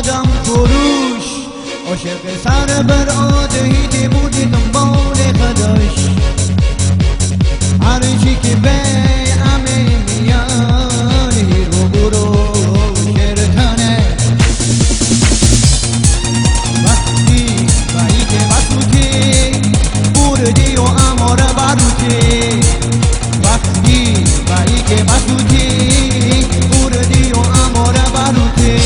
آدم فروش عاشق سر بر آدهیدی بودی دنبال خداش هر چی که به همه میانی رو برو شرطانه وقتی بایی که بسوتی بردی و اماره بروتی وقتی بایی که بسوتی بردی و اماره بروتی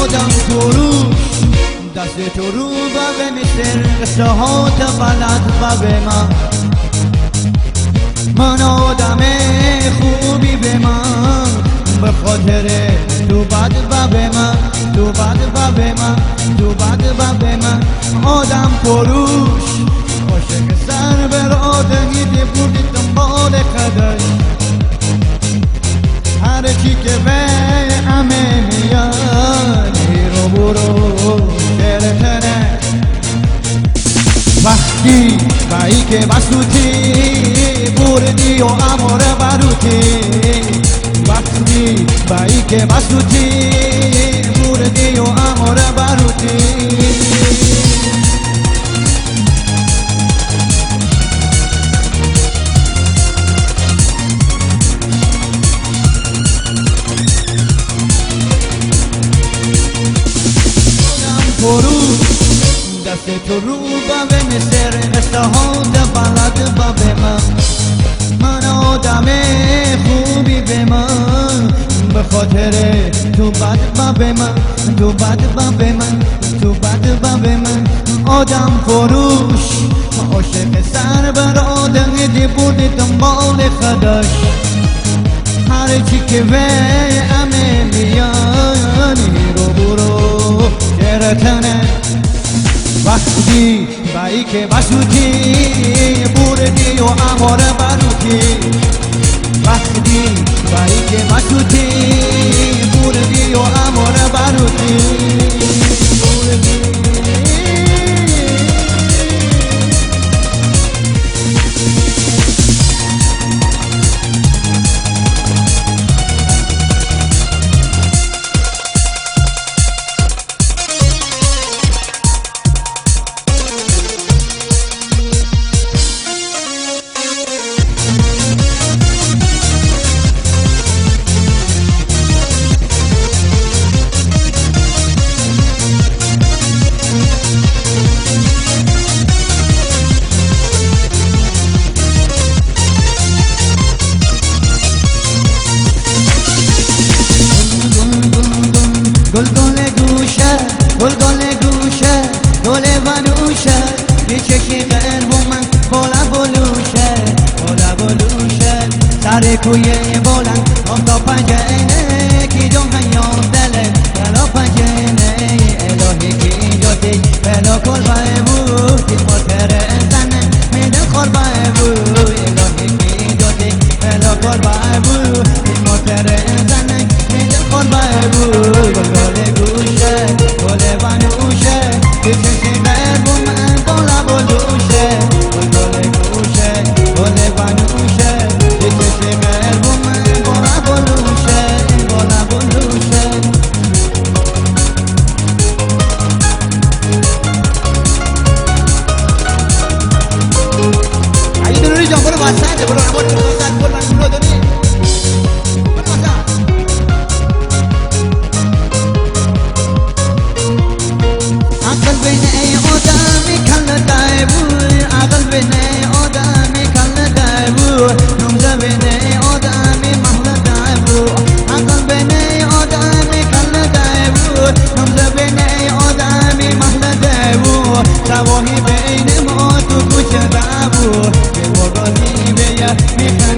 آدم فروش دست تو رو به مثل قصه ها بلد و به من آدم خوبی به من به خاطر تو بد و به من تو بد و به من تو بد و به من آدم فروش عاشق سر بر آدمی بودی دنبال خداش هر چی که به همه میانی رو برو شرطنه وقتی بایی که بسوتی بردی و اماره بروتی وقتی بایی که بسوتی بردی و اماره بروتی فروش دست تو رو به مثل قصه ها بلد و به من آدم خوبی به من به خاطر تو بد و به من تو بد و به من تو بد و به من آدم فروش عاشق سر بر آدمی دی بودی دنبال خداش هر چی که به همه میانی رو برو شرطنه وقتی بایی که بسوتی بردی و اماره بروتی وقتی بایی که بسوتی بردی و اماره بروتی گل گوشه گل بنوشه یه چشی قلب من بالا بلوشه سر کویه بلند تا پنجینه کی دو هیام دله بلا پنجینه الهی کی جاتی بلا کل بایبو کی مطر زنه میده خور بایبو الهی کی جاتی بلا کل بایبو کی مطر زنه میده خور بایبو گل گوشه گل بنوشه یه چشی قلب من بالا بلوشه گل گوشه گل بنوشه یه چشی قلب من بالا بلوشه بالا بلوشه اگه دروری جان برو وسط برو نمار برو وسط برو من برو داری عقل بین آدمی کل دایبو عقل بین آدمی کل دایبو نمزه بین آدمی محل دایبو عقل بین آدمی کل دایبو نمزه بین آدمی محل دایبو تواهی بین ما تو کوچه دایبو که وگاهی بیا میخن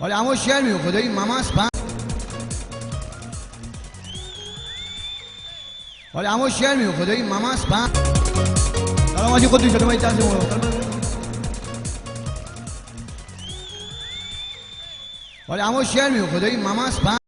حالا اما شعر میگم خدایی ماما سپا حالا اما شعر میگم خدایی ماما سپا حالا ما چی خودی شده ما چند مورد حالا اما شعر میگم خدایی ماما سپا